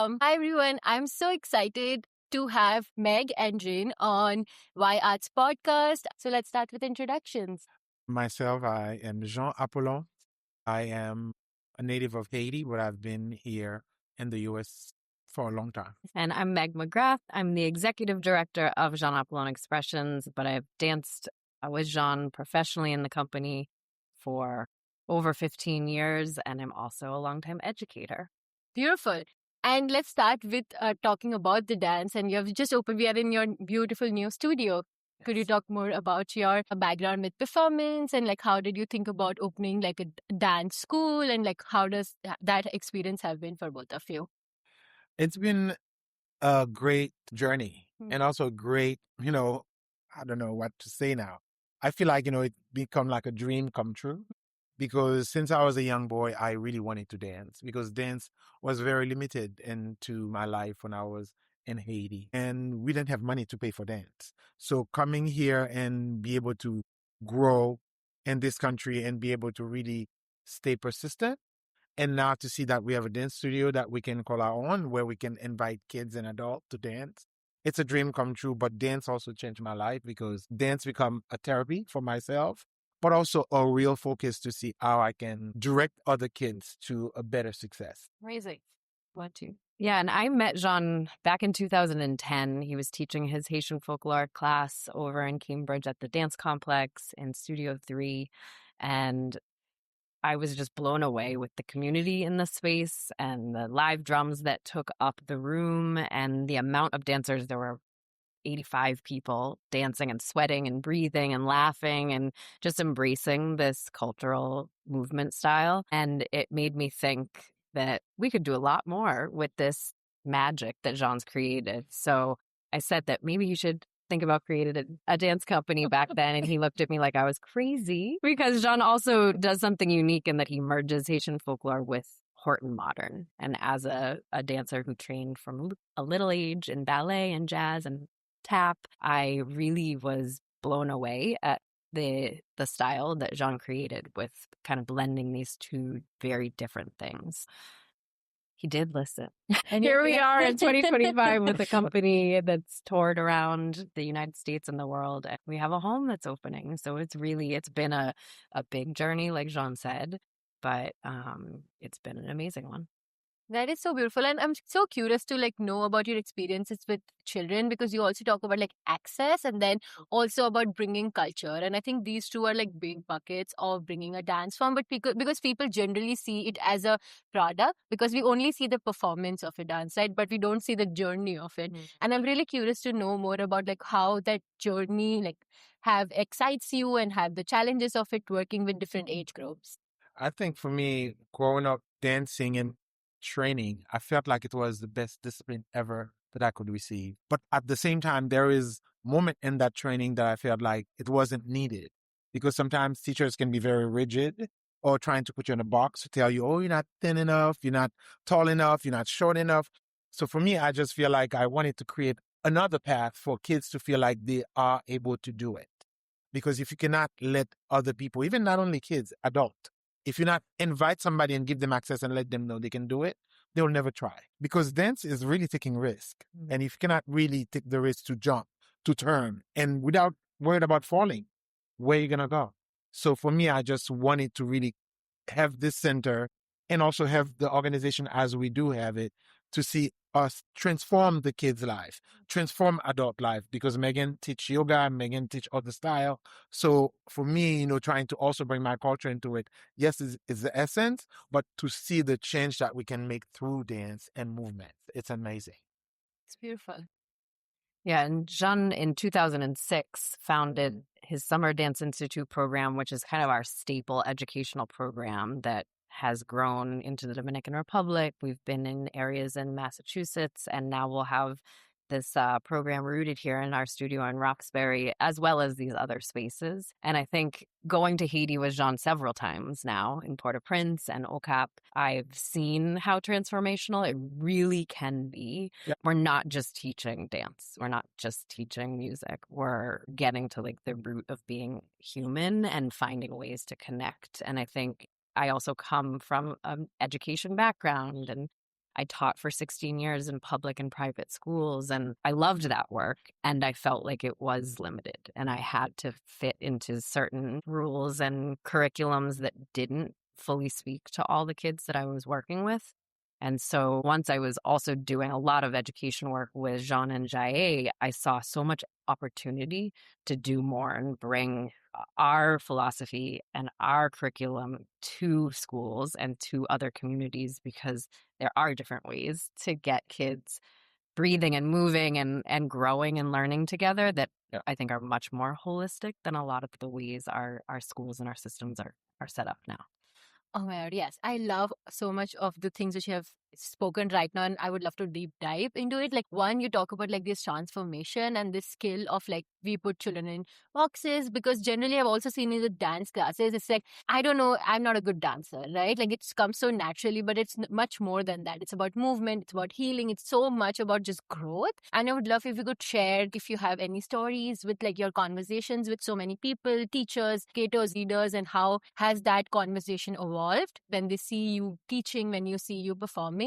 Hi everyone. I'm so excited to have Meg and Jane on Why Arts podcast. So let's start with introductions. Myself, I am Jean Appolon. I am a native of Haiti, but I've been here in the US for a long time. And I'm Meg McGrath. I'm the executive director of Jean Appolon Expressions, but I've danced with Jean professionally in the company for over 15 years, and I'm also a longtime educator. Beautiful. And let's start with talking about the dance. And you have just opened, we are in your beautiful new studio. Could you talk more about your background with performance and like how did you think about opening like a dance school and like how does that experience have been for both of you? It's been a great journey Hmm. and also a great, I don't know what to say now. I feel like, it become like a dream come true because since I was a young boy, I really wanted to dance because dance was very limited into my life when I was in Haiti and we didn't have money to pay for dance. So coming here and be able to grow in this country and be able to really stay persistent. And now to see that we have a dance studio that we can call our own, where we can invite kids and adults to dance. It's a dream come true, but dance also changed my life because dance become a therapy for myself, but also a real focus to see how I can direct other kids to a better success. Amazing. Want to? Yeah, and I met Jean back in 2010. He was teaching his Haitian folklore class over in Cambridge at the Dance Complex in Studio 3. And I was just blown away with the community in the space and the live drums that took up the room and the amount of dancers. There were 85 people dancing and sweating and breathing and laughing and just embracing this cultural movement style. And it made me think that we could do a lot more with this magic that Jean's created. So I said that maybe you should think about creating a dance company back then. And he looked at me like I was crazy because Jean also does something unique in that he merges Haitian folklore with Horton modern. And as a dancer who trained from a little age in ballet and jazz and tap, I really was blown away at the style that Jean created with kind of blending these two very different things. He did listen. And here we are in 2025 with a company that's toured around the United States and the world. And we have a home that's opening. So it's been a big journey, like Jean said, but it's been an amazing one. That is so beautiful. And I'm so curious to like know about your experiences with children because you also talk about like access and then also about bringing culture. And I think these two are like big buckets of bringing a dance form. But because people generally see it as a product because we only see the performance of a dance, right? But we don't see the journey of it. Mm-hmm. And I'm really curious to know more about like how that journey like have excites you and have the challenges of it working with different age groups. I think for me, growing up dancing and training, I felt like it was the best discipline ever that I could receive. But at the same time, there is a moment in that training that I felt like it wasn't needed because sometimes teachers can be very rigid or trying to put you in a box to tell you, oh, you're not thin enough, you're not tall enough, you're not short enough. So for me, I just feel like I wanted to create another path for kids to feel like they are able to do it. Because if you cannot let other people, even not only kids, adults, if you not invite somebody and give them access and let them know they can do it, they'll never try. Because dance is really taking risk. Mm-hmm. And if you cannot really take the risk to jump, to turn, and without worried about falling, where are you going to go? So for me, I just wanted to really have this center and also have the organization as we do have it to see us transform the kids' life, transform adult life, because Meghan teach yoga, Meghan teach other style. So for me, trying to also bring my culture into it, yes, is the essence, but to see the change that we can make through dance and movement, it's amazing. It's beautiful. Yeah, and Jean in 2006 founded his Summer Dance Institute program, which is kind of our staple educational program that has grown into the Dominican Republic. We've been in areas in Massachusetts, and now we'll have this program rooted here in our studio in Roxbury, as well as these other spaces. And I think going to Haiti with Jean several times now in Port-au-Prince and Okap, I've seen how transformational it really can be. Yep. We're not just teaching dance. We're not just teaching music. We're getting to like the root of being human and finding ways to connect. And I think I also come from an education background and I taught for 16 years in public and private schools, and I loved that work. And I felt like it was limited, and I had to fit into certain rules and curriculums that didn't fully speak to all the kids that I was working with. And so once I was also doing a lot of education work with Jean and Jaye, I saw so much opportunity to do more and bring our philosophy and our curriculum to schools and to other communities, because there are different ways to get kids breathing and moving and growing and learning together that I think are much more holistic than a lot of the ways our schools and our systems are set up now. Oh my God, yes. I love so much of the things which you have spoken right now, and I would love to deep dive into it. Like, one, you talk about like this transformation and this skill of like we put children in boxes, because generally I've also seen in the dance classes, it's like, I don't know, I'm not a good dancer, right? Like, it's comes so naturally, but it's much more than that. It's about movement, it's about healing, it's so much about just growth. And I would love if you could share if you have any stories with like your conversations with so many people, teachers, educators, leaders, and how has that conversation evolved when they see you teaching, when you see you performing.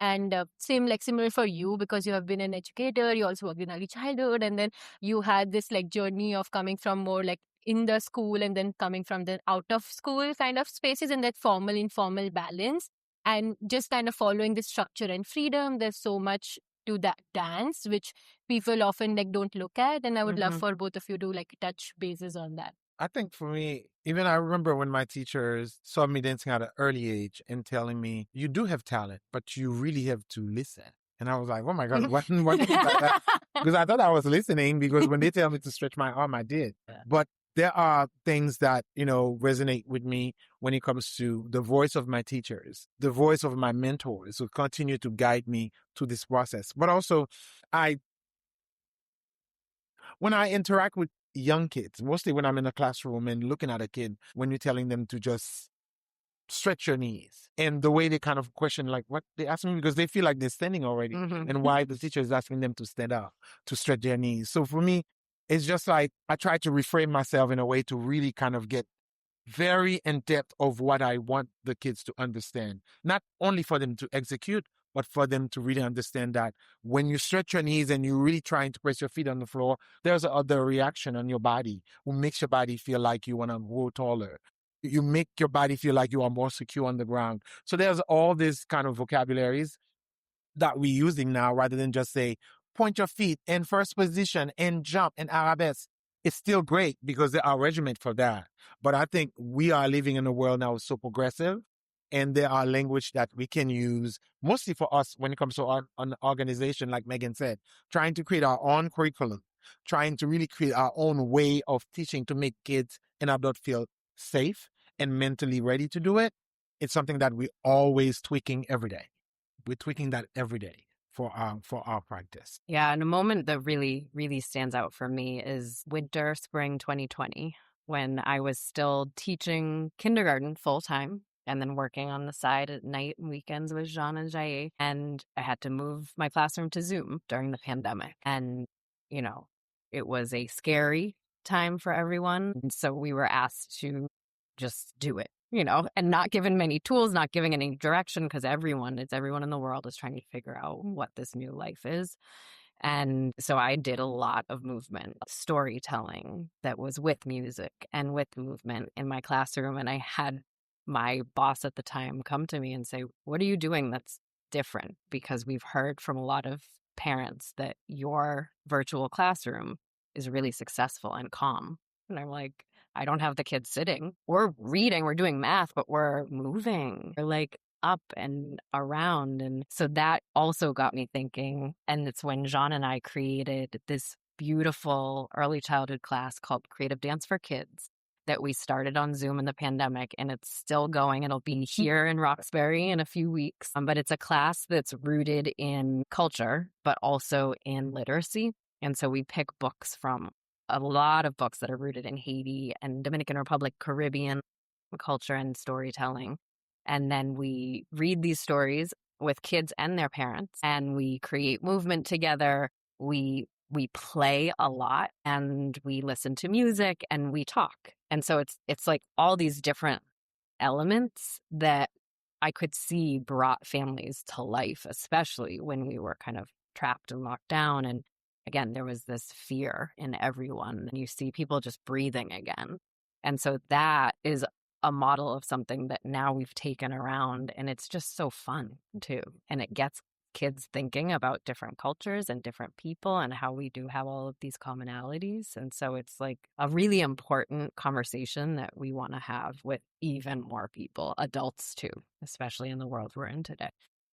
And similar for you, because you have been an educator, you also worked in early childhood, and then you had this like journey of coming from more like in the school and then coming from the out of school kind of spaces, and that formal informal balance, and just kind of following the structure and freedom. There's so much to that dance which people often like don't look at, and I would love for both of you to like touch bases on that. I think for me, even I remember when my teachers saw me dancing at an early age and telling me, you do have talent, but you really have to listen. And I was like, oh my God, what do you mean by that? Because I thought I was listening, because when they tell me to stretch my arm, I did. But there are things that, resonate with me when it comes to the voice of my teachers, the voice of my mentors who continue to guide me through this process. But also, when I interact with young kids, mostly when I'm in a classroom and looking at a kid, when you're telling them to just stretch your knees, and the way they kind of question, like, what they ask me, because they feel like they're standing already, and why the teacher is asking them to stand up, to stretch their knees. So for me, it's just like I try to reframe myself in a way to really kind of get very in depth of what I want the kids to understand, not only for them to execute, but for them to really understand that when you stretch your knees and you're really trying to press your feet on the floor, there's other reaction on your body who makes your body feel like you want to grow taller. You make your body feel like you are more secure on the ground. So there's all these kind of vocabularies that we're using now, rather than just say, point your feet in first position and jump and arabesque. It's still great because there are regiment for that. But I think we are living in a world now so progressive, and there are language that we can use mostly for us when it comes to an organization, like Megan said, trying to create our own curriculum, trying to really create our own way of teaching to make kids and adults feel safe and mentally ready to do it. It's something that we're always tweaking every day. We're tweaking that every day for our practice. Yeah, and a moment that really, really stands out for me is winter, spring 2020, when I was still teaching kindergarten full time and then working on the side at night and weekends with Jean and Jaye. And I had to move my classroom to Zoom during the pandemic. And, it was a scary time for everyone. And so we were asked to just do it, and not given many tools, not giving any direction, because everyone in the world is trying to figure out what this new life is. And so I did a lot of movement, storytelling that was with music and with movement in my classroom. And I had my boss at the time come to me and say, what are you doing that's different? Because we've heard from a lot of parents that your virtual classroom is really successful and calm. And I'm like, I don't have the kids sitting. We're reading, we're doing math, but we're moving. We're like up and around. And so that also got me thinking. And it's when Jean and I created this beautiful early childhood class called Creative Dance for Kids that we started on Zoom in the pandemic, and it's still going. It'll be here in Roxbury in a few weeks. But it's a class that's rooted in culture, but also in literacy. And so we pick books from a lot of books that are rooted in Haiti and Dominican Republic, Caribbean culture and storytelling. And then we read these stories with kids and their parents, and we create movement together. We play a lot, and we listen to music, and we talk. And so it's like all these different elements that I could see brought families to life, especially when we were kind of trapped and locked down. And again, there was this fear in everyone. And you see people just breathing again. And so that is a model of something that now we've taken around, and it's just so fun too. And it gets kids thinking about different cultures and different people and how we do have all of these commonalities. And so it's like a really important conversation that we want to have with even more people, adults too, especially in the world we're in today.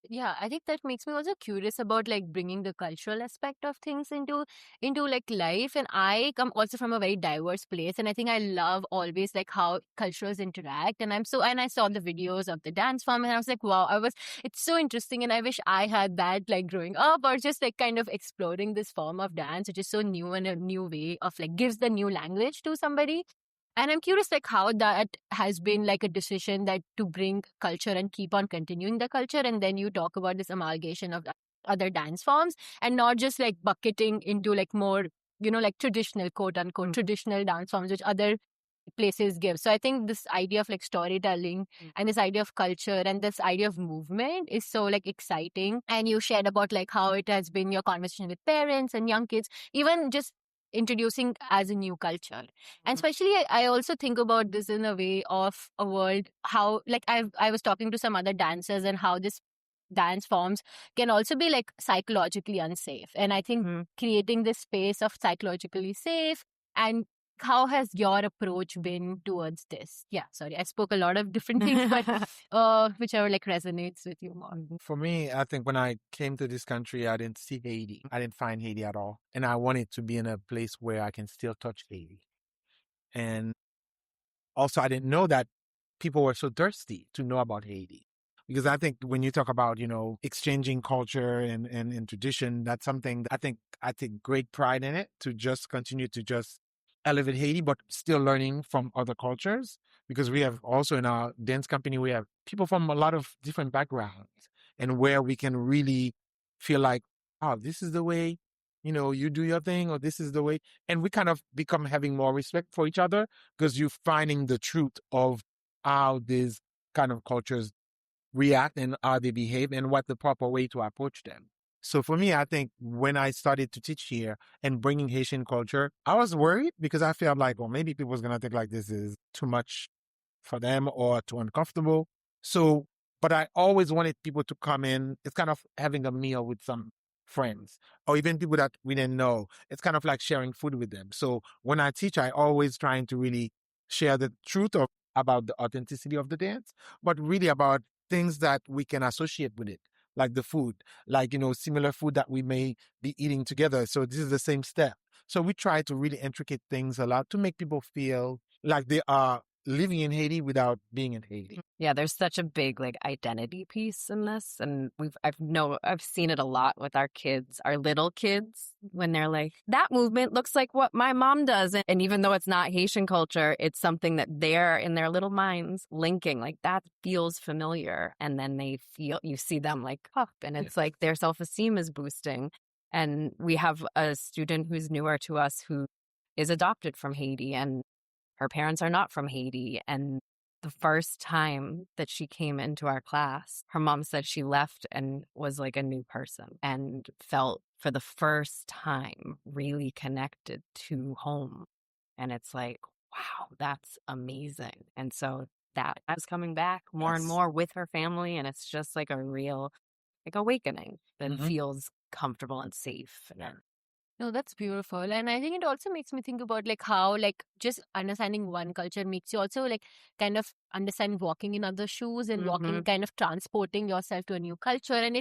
Yeah, I think that makes me also curious about like bringing the cultural aspect of things into like life. And I come also from a very diverse place, and I think I love always like how cultures interact. And I saw the videos of the dance form, and I was like, wow, it's so interesting, and I wish I had that like growing up, or just like kind of exploring this form of dance, which is so new and a new way of like gives the new language to somebody. And I'm curious, like, how that has been like a decision that to bring culture and keep on continuing the culture. And then you talk about this amalgamation of the other dance forms and not just like bucketing into like more, like traditional, quote unquote, traditional dance forms, which other places give. So I think this idea of like storytelling and this idea of culture and this idea of movement is so like exciting. And you shared about like how it has been your conversation with parents and young kids, even just introducing as a new culture. And especially I also think about this in a way of a world how like I was talking to some other dancers and how this dance forms can also be like psychologically unsafe. And I think creating this space of psychologically safe, and how has your approach been towards this? Yeah, sorry, I spoke a lot of different things, but whichever like resonates with you more. For me, I think when I came to this country, I didn't see Haiti. I didn't find Haiti at all. And I wanted to be in a place where I can still touch Haiti. And also, I didn't know that people were so thirsty to know about Haiti. Because I think when you talk about, exchanging culture and tradition, that's something that I take great pride in it, to just continue to just elevate Haiti, but still learning from other cultures. Because we have also in our dance company, we have people from a lot of different backgrounds, and where we can really feel like, oh, this is the way, you do your thing, or this is the way. And we kind of become having more respect for each other, because you're finding the truth of how these kind of cultures react and how they behave and what the proper way to approach them. So for me, I think when I started to teach here and bringing Haitian culture, I was worried because I felt like, well, maybe people's going to think like this is too much for them or too uncomfortable. So, but I always wanted people to come in. It's kind of having a meal with some friends or even people that we didn't know. It's kind of like sharing food with them. So when I teach, I always trying to really share the truth about the authenticity of the dance, but really about things that we can associate with it, like the food, like, similar food that we may be eating together. So this is the same step. So we try to really intricate things a lot to make people feel like they are living in Haiti without being in Haiti. Yeah, there's such a big like identity piece in this, and I've seen it a lot with our kids, our little kids, when they're like, that movement looks like what my mom does, and even though it's not Haitian culture, it's something that they're in their little minds linking, like that feels familiar, and then you see them like pop, and it's like their self-esteem is boosting. And we have a student who's newer to us who is adopted from Haiti, and her parents are not from Haiti. And the first time that she came into our class, her mom said she left and was like a new person and felt for the first time really connected to home. And it's like, wow, that's amazing. And so that is coming back more and more with her family. And it's just like a real like awakening that feels comfortable and safe. Yeah. No, that's beautiful. And I think it also makes me think about like how like just understanding one culture makes you also like kind of understand walking in other shoes and walking kind of transporting yourself to a new culture. And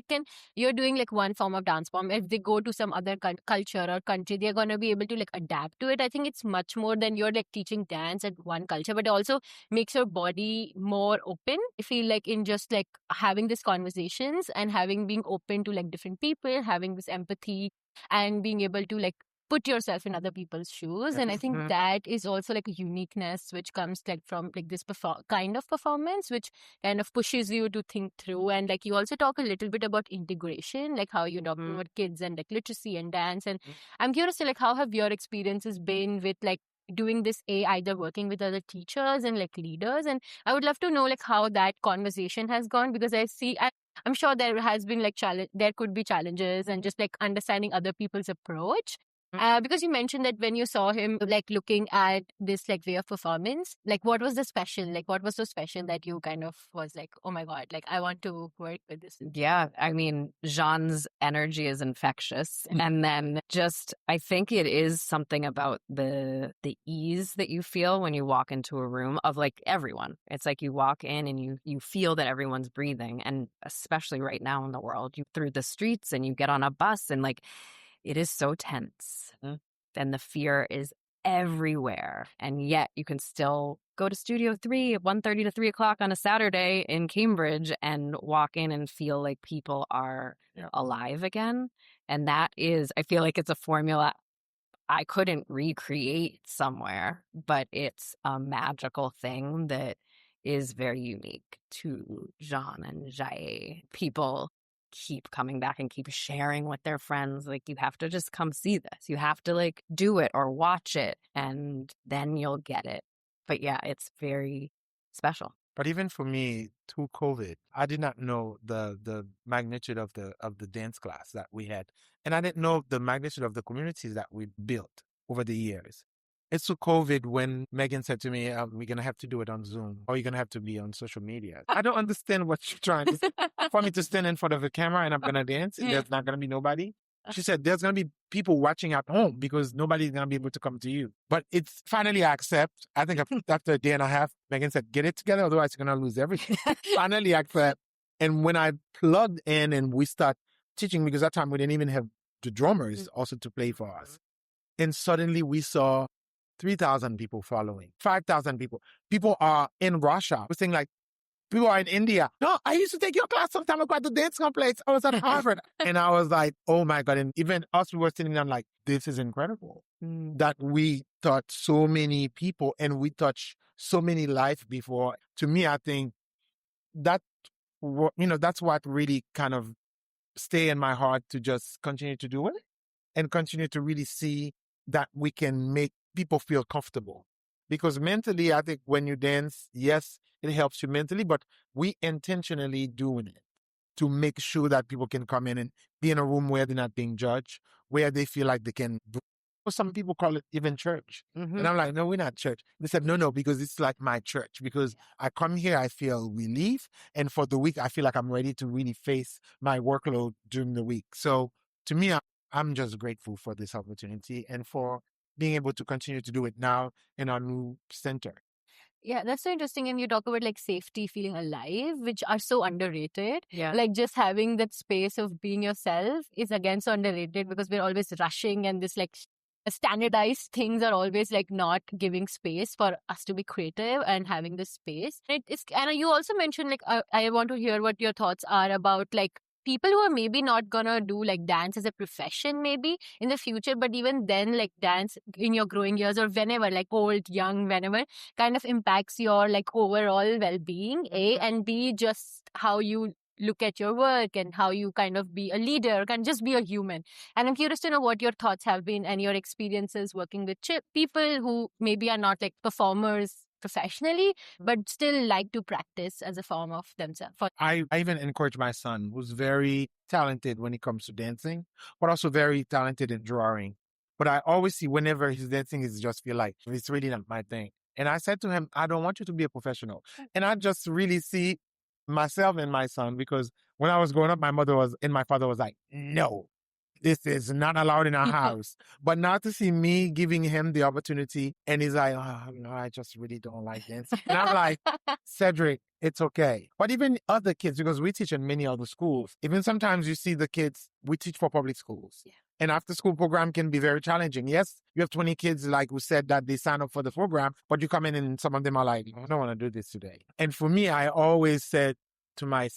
you're doing like one form of dance form. If they go to some other culture or country, they're going to be able to like adapt to it. I think it's much more than you're like teaching dance at one culture, but it also makes your body more open. I feel like in just like having these conversations and being open to like different people, having this empathy and being able to like put yourself in other people's shoes. And I think that is also like a uniqueness which comes like from like this kind of performance, which kind of pushes you to think through. And like you also talk a little bit about integration, like how you're talking about kids and like literacy and dance. And I'm curious to like how have your experiences been with like doing this, either working with other teachers and like leaders, and I would love to know like how that conversation has gone, because I'm sure there has been like challenge, there could be challenges, and just like understanding other people's approach. Because you mentioned that when you saw him like looking at this like way of performance, like what was the special, like what was so special that you kind of was like, oh my God, like I want to work with this? Yeah, I mean, Jean's energy is infectious. And then just, I think it is something about the ease that you feel when you walk into a room of like everyone. It's like you walk in and you feel that everyone's breathing. And especially right now in the world, you through the streets and you get on a bus and like, it is so tense. And the fear is everywhere. And yet you can still go to Studio 3 at 1:30 to 3 o'clock on a Saturday in Cambridge and walk in and feel like people are alive again. And that is, I feel like it's a formula I couldn't recreate somewhere, but it's a magical thing that is very unique to Jean and Jae. People keep coming back and keep sharing with their friends. Like, you have to just come see this. You have to like do it or watch it, and then you'll get it. But yeah, it's very special. But even for me, through COVID, I did not know the magnitude of the dance class that we had, and I didn't know the magnitude of the communities that we built over the years. It's through COVID when Megan said to me, "We're gonna have to do it on Zoom, or you're gonna have to be on social media." I don't understand what you're trying to for me to stand in front of a camera and I'm gonna dance, and there's not gonna be nobody. She said, "There's gonna be people watching at home because nobody's gonna be able to come to you." But it's finally I accept. I think after a day and a half, Megan said, "Get it together, otherwise you're gonna lose everything." Finally I accept. And when I plugged in and we start teaching, because that time we didn't even have the drummers also to play for us, and suddenly we saw 3,000 people following, 5,000 people. People are in Russia. We're saying like, people are in India. No, I used to take your class sometime ago at the dance complex. I was at Harvard. And I was like, oh my God. And even us, we were sitting down like, this is incredible that we taught so many people and we touched so many lives before. To me, I think that, that's what really kind of stay in my heart to just continue to do it and continue to really see that we can make people feel comfortable. Because mentally, I think when you dance, yes, it helps you mentally, but we intentionally doing it to make sure that people can come in and be in a room where they're not being judged, where they feel like they can. Some people call it even church. And I'm like, no, we're not church. They said, no, because it's like my church. Because I come here, I feel relief. And for the week, I feel like I'm ready to really face my workload during the week. So to me, I'm just grateful for this opportunity and for being able to continue to do it now in our new center. Yeah, that's so interesting. And you talk about like safety, feeling alive, which are so underrated. Yeah. Like just having that space of being yourself is again so underrated, because we're always rushing, and this like standardized things are always like not giving space for us to be creative and having this space. And you also mentioned like, I want to hear what your thoughts are about like people who are maybe not gonna do like dance as a profession maybe in the future, but even then like dance in your growing years or whenever, like old, young, whenever, kind of impacts your like overall well-being, A, and B, just how you look at your work and how you kind of be a leader, can just be a human. And I'm curious to know what your thoughts have been and your experiences working with people who maybe are not like performers professionally, but still like to practice as a form of themselves. I even encourage my son, who's very talented when it comes to dancing, but also very talented in drawing. But I always see whenever he's dancing, he just feel like it's really not my thing. And I said to him, I don't want you to be a professional. And I just really see myself and my son, because when I was growing up, my mother was, and my father was like, no, this is not allowed in our house. But now to see me giving him the opportunity, and he's like, oh, no, I just really don't like dancing. And I'm like, Cedric, it's okay. But even other kids, because we teach in many other schools, even sometimes you see the kids, we teach for public schools. Yeah. And after school program can be very challenging. Yes, you have 20 kids, like we said, that they sign up for the program, but you come in and some of them are like, I don't want to do this today. And for me, I always said to my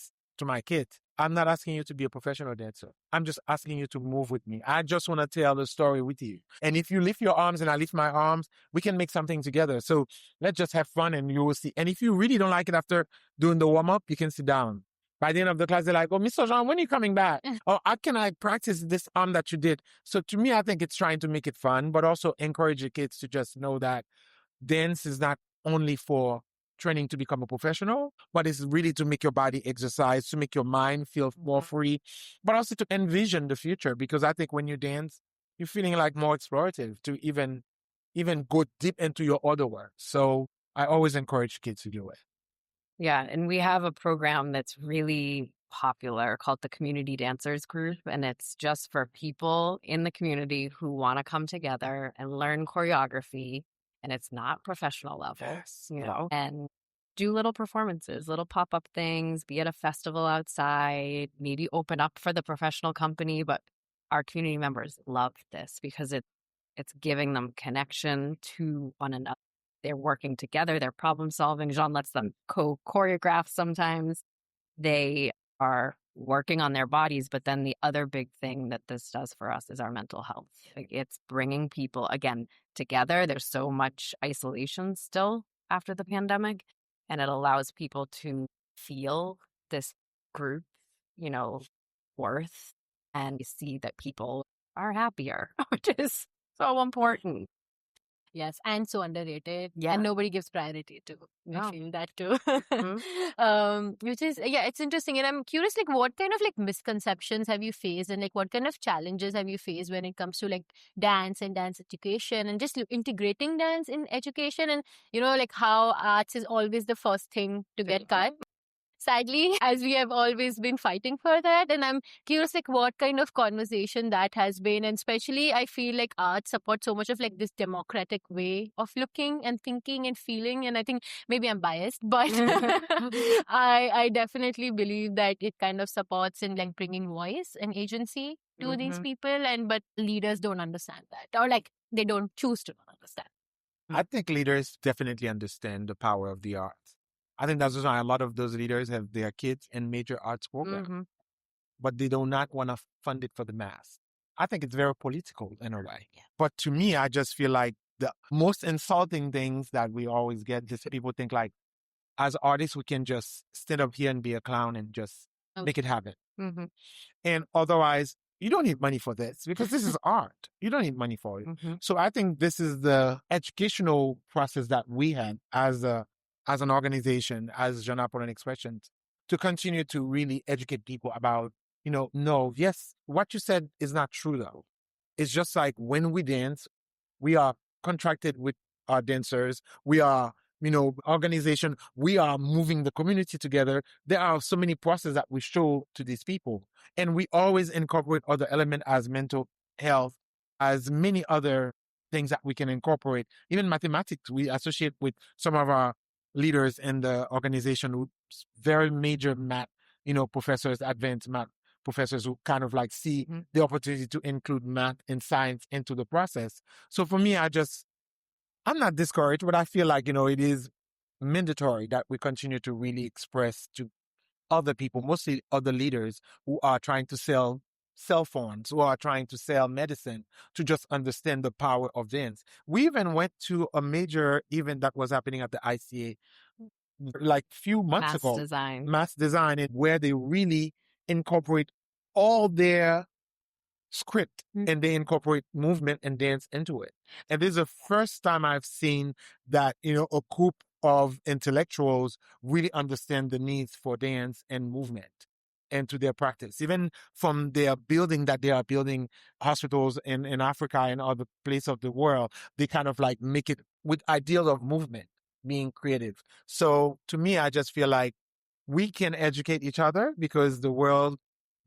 kids, I'm not asking you to be a professional dancer. I'm just asking you to move with me. I just want to tell the story with you. And if you lift your arms and I lift my arms, we can make something together. So let's just have fun and you will see. And if you really don't like it after doing the warm-up, you can sit down. By the end of the class, they're like, "Oh, Mr. Jean, when are you coming back? Oh, how can I practice this arm that you did?" So to me, I think it's trying to make it fun, but also encourage the kids to just know that dance is not only for training to become a professional, but it's really to make your body exercise, to make your mind feel more free, but also to envision the future. Because I think when you dance, you're feeling like more explorative to even go deep into your other work. So I always encourage kids to do it. Yeah, and we have a program that's really popular called the Community Dancers Group, and it's just for people in the community who want to come together and learn choreography, and it's not professional level, Yes. you know, and do little performances, little pop-up things, be at a festival outside, maybe open up for the professional company, but our community members love this because it's giving them connection to one another. They're working together, they're problem solving. Jean lets them choreograph sometimes. They are working on their bodies, but then the other big thing that this does for us is our mental health. Like, it's bringing people again together. There's so much isolation still after the pandemic, and it allows people to feel this group, you know, worth, and you see that people are happier, which is so important. Yes, and so underrated. Yeah. And nobody gives priority to. I No. feel that too. Mhm. Which is, yeah, it's interesting. And I'm curious, like, what kind of like misconceptions have you faced, and like what kind of challenges have you faced when it comes to like dance and dance education, and just integrating dance in education, and like how arts is always the first thing to get cut. Sadly, as we have always been fighting for that. And I'm curious, like, what kind of conversation that has been. And especially, I feel like art supports so much of like this democratic way of looking and thinking and feeling. And I think maybe I'm biased, but I definitely believe that it kind of supports in like bringing voice and agency to these people. But leaders don't understand that, or like they don't choose to not understand. I think leaders definitely understand the power of the arts. I think that's why a lot of those leaders have their kids in major arts programs, but they do not want to fund it for the mass. I think it's very political in a way. Yeah. But to me, I just feel like the most insulting things that we always get is people think like, as artists, we can just stand up here and be a clown and just make it happen. And otherwise, you don't need money for this because this is art. You don't need money for it. So I think this is the educational process that we have as an organization, as Jean Appolon Expressions, to continue to really educate people about, no, yes, what you said is not true though. It's just like when we dance, we are contracted with our dancers. We are, organization. We are moving the community together. There are so many processes that we show to these people. And we always incorporate other elements as mental health, as many other things that we can incorporate. Even mathematics, we associate with some of our leaders in the organization who very major math, professors, advanced math professors who kind of like see the opportunity to include math and science into the process. So for me, I'm not discouraged, but I feel like, it is mandatory that we continue to really express to other people, mostly other leaders who are trying to sell cell phones, who are trying to sell medicine, to just understand the power of dance. We even went to a major event that was happening at the ICA like few months ago. Mass design, where they really incorporate all their script and they incorporate movement and dance into it. And this is the first time I've seen that, a group of intellectuals really understand the needs for dance and movement into their practice. Even from their building that they are building hospitals in Africa and other places of the world, they kind of like make it with ideal of movement being creative. So to me, I just feel like we can educate each other because the world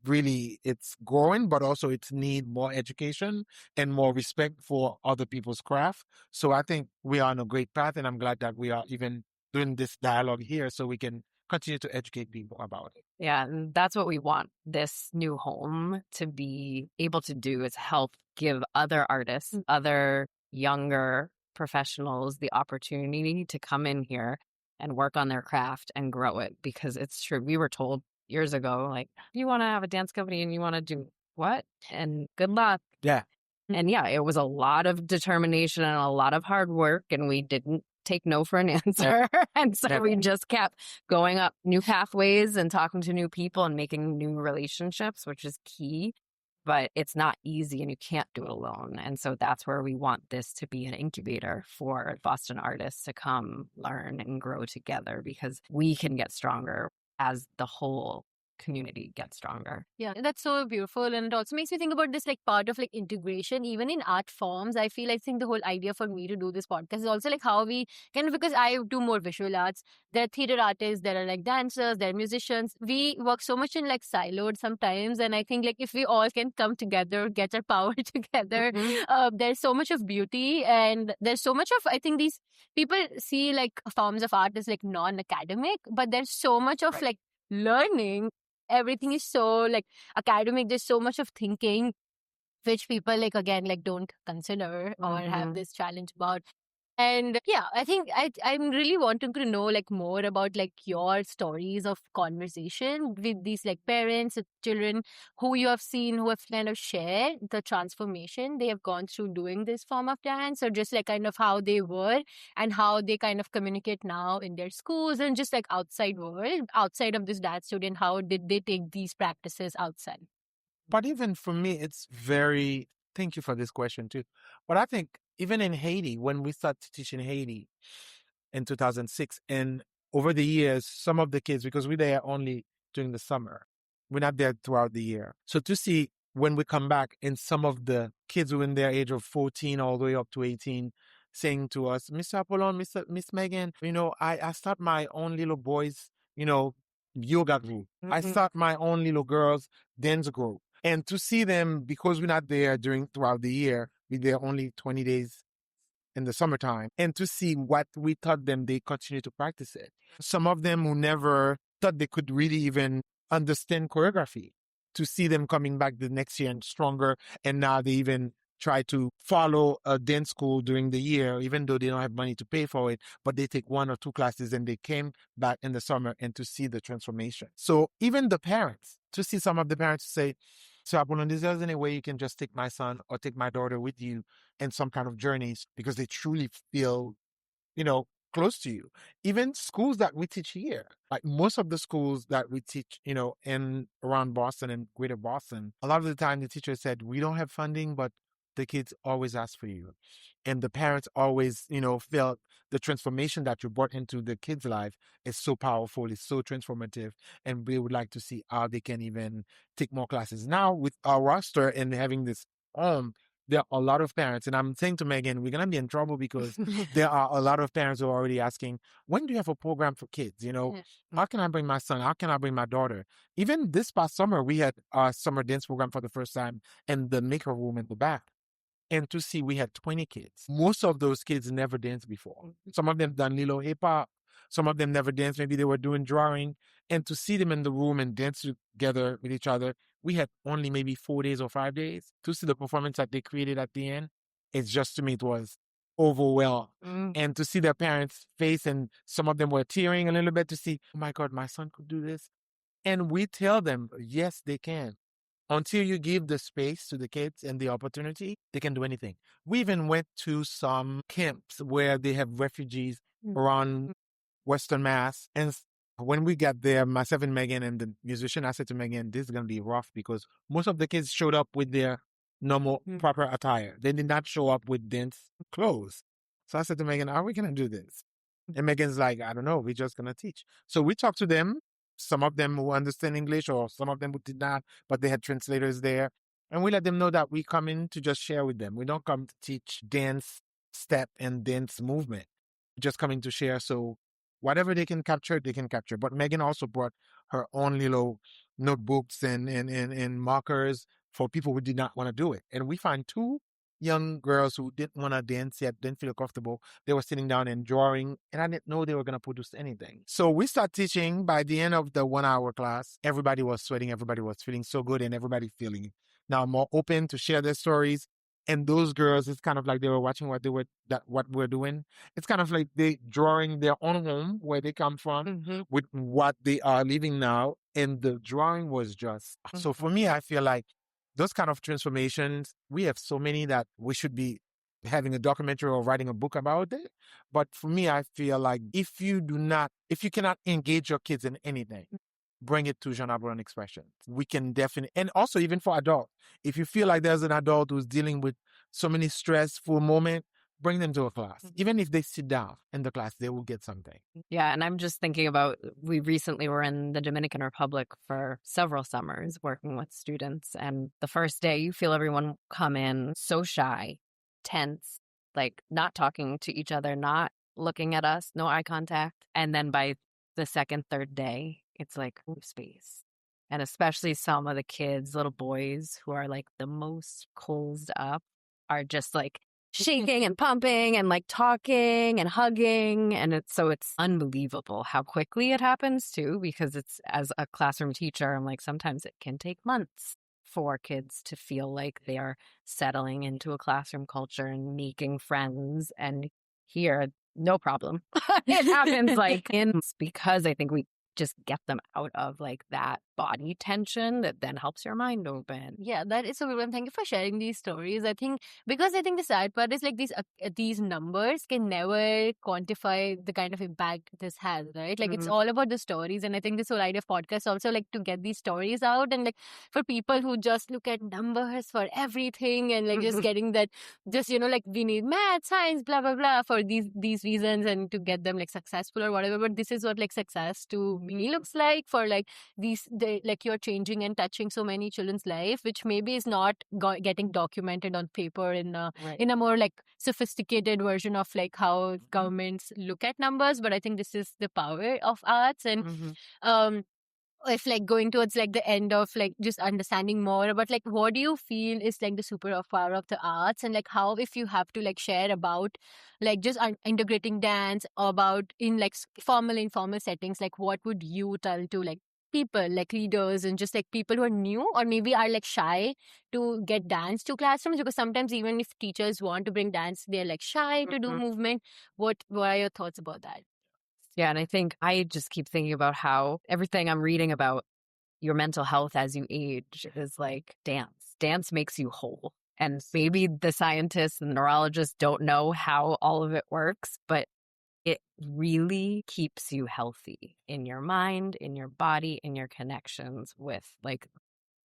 really it's growing, but also it's need more education and more respect for other people's craft. So I think we are on a great path, and I'm glad that we are even doing this dialogue here so we can continue to educate people about it. Yeah, and that's what we want this new home to be able to do, is help give other artists, other younger professionals the opportunity to come in here and work on their craft and grow it. Because it's true, we were told years ago, like, you want to have a dance company and you want to do what? And good luck. Yeah. And yeah, it was a lot of determination and a lot of hard work, and we didn't take no for an answer. And so we just kept going up new pathways and talking to new people and making new relationships, which is key. But it's not easy and you can't do it alone. And so that's where we want this to be an incubator for Boston artists to come learn and grow together, because we can get stronger as the whole community gets stronger. Yeah, that's so beautiful. And it also makes me think about this like part of like integration, even in art forms. I think the whole idea for me to do this podcast is also like how we kind of, because I do more visual arts, there are theater artists, there are like dancers, there are musicians. We work so much in like siloed sometimes. And I think like if we all can come together, get our power together, there's so much of beauty, and there's so much of, I think these people see like forms of art as like non-academic, but there's so much of like learning. Everything is so like academic. There's so much of thinking which people like again like don't consider or have this challenge about. And yeah, I think I'm really wanting to know like more about like your stories of conversation with these like parents, children who you have seen, who have kind of shared the transformation they have gone through doing this form of dance, or just like kind of how they were and how they kind of communicate now in their schools and just like outside world, outside of this dance studio, and how did they take these practices outside. But even for me, it's very, thank you for this question too. But I think even in Haiti, when we started teaching Haiti in 2006, and over the years, some of the kids, because we're there only during the summer, we're not there throughout the year. So to see when we come back and some of the kids who in their age of 14 all the way up to 18 saying to us, Mr. Appolon, Miss Megan, I start my own little boys, yoga group. I start my own little girls dance group. And to see them, because we're not there throughout the year, we're there only 20 days in the summertime, and to see what we taught them, they continue to practice it. Some of them who never thought they could really even understand choreography, to see them coming back the next year and stronger, and now they even try to follow a dance school during the year, even though they don't have money to pay for it, but they take 1 or 2 classes and they came back in the summer, and to see the transformation. So even the parents, to see some of the parents say, so Appolon, is there any way you can just take my son or take my daughter with you in some kind of journeys, because they truly feel, close to you. Even schools that we teach here, like most of the schools that we teach, in around Boston and greater Boston, a lot of the time the teacher said, we don't have funding, but the kids always ask for you. And the parents always, felt the transformation that you brought into the kids' life is so powerful, it's so transformative. And we would like to see how they can even take more classes. Now, with our roster and having this there are a lot of parents, and I'm saying to Megan, we're going to be in trouble because there are a lot of parents who are already asking, when do you have a program for kids? How can I bring my son? How can I bring my daughter? Even this past summer, we had our summer dance program for the first time in the maker room in the back. And to see, we had 20 kids. Most of those kids never danced before. Some of them done little hip hop. Some of them never danced. Maybe they were doing drawing. And to see them in the room and dance together with each other, we had only maybe 4 days or 5 days. To see the performance that they created at the end, it's just, to me, it was overwhelmed. And to see their parents' face, and some of them were tearing a little bit to see, oh my God, my son could do this. And we tell them, yes, they can. Until you give the space to the kids and the opportunity, they can do anything. We even went to some camps where they have refugees around Western Mass. And when we got there, myself and Megan and the musician, I said to Megan, this is going to be rough, because most of the kids showed up with their normal, proper attire. They did not show up with dance clothes. So I said to Megan, are we going to do this? And Megan's like, I don't know, we're just going to teach. So we talked to them. Some of them who understand English, or some of them who did not, but they had translators there. And we let them know that we come in to just share with them. We don't come to teach dance step and dance movement. We're just coming to share. So whatever they can capture, they can capture. But Megan also brought her own little notebooks and markers for people who did not want to do it. And we find 2 young girls who didn't want to dance yet, didn't feel comfortable. They were sitting down and drawing, and I didn't know they were going to produce anything. So we start teaching. By the end of the 1-hour class, everybody was sweating, everybody was feeling so good, and everybody feeling now more open to share their stories. And those girls, it's kind of like they were watching what we're doing. It's kind of like they drawing their own home where they come from with what they are living now. And the drawing was just, so for me, I feel like those kind of transformations, we have so many that we should be having a documentary or writing a book about it. But for me, I feel like if you cannot engage your kids in anything, bring it to Jean Abraham expression. We can definitely, and also even for adults, if you feel like there's an adult who's dealing with so many stressful moments, bring them to a class. Even if they sit down in the class, they will get something. Yeah, and I'm just thinking about, we recently were in the Dominican Republic for several summers working with students, and the first day you feel everyone come in so shy, tense, like not talking to each other, not looking at us, no eye contact. And then by the second, third day, it's like space. And especially some of the kids, little boys who are like the most closed up, are just like shaking and pumping and like talking and hugging. And it's unbelievable how quickly it happens too, because it's, as a classroom teacher, I'm like, sometimes it can take months for kids to feel like they are settling into a classroom culture and making friends. And here, no problem. It happens because I think we just get them out of like that body tension that then helps your mind open. Yeah, that is so good. And thank you for sharing these stories. I think the sad part is like these numbers can never quantify the kind of impact this has, right? Like it's all about the stories, and I think this whole idea of podcast also like to get these stories out, and like for people who just look at numbers for everything and like just getting that, just like we need math, science, blah blah blah for these reasons and to get them like successful or whatever. But this is what like success to me looks like for like like you're changing and touching so many children's life, which maybe is not getting documented on paper in a more like sophisticated version of like how governments look at numbers. But I think this is the power of arts, and if like going towards like the end of like just understanding more about like what do you feel is like the superpower of the arts, and like how, if you have to like share about like just integrating dance about in like formal informal settings, like what would you tell to like people like leaders and just like people who are new or maybe are like shy to get dance to classrooms, because sometimes even if teachers want to bring dance, they're like shy to do movement. What are your thoughts about that? Yeah, and I think I just keep thinking about how everything I'm reading about your mental health as you age is like dance. Dance makes you whole. And maybe the scientists and neurologists don't know how all of it works, but it really keeps you healthy in your mind, in your body, in your connections with like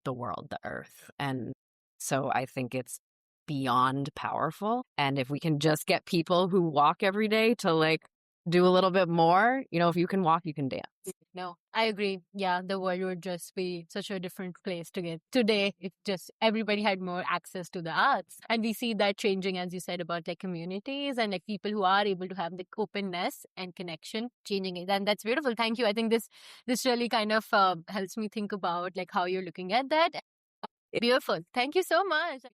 the world, the earth. And so I think it's beyond powerful. And if we can just get people who walk every day to like do a little bit more, if you can walk, you can dance. No, I agree. Yeah, the world would just be such a different place to get today if just everybody had more access to the arts. And we see that changing, as you said, about like communities and like people who are able to have the openness and connection changing it. And that's beautiful. Thank you. I think this really kind of helps me think about like how you're looking at that. Beautiful. Thank you so much.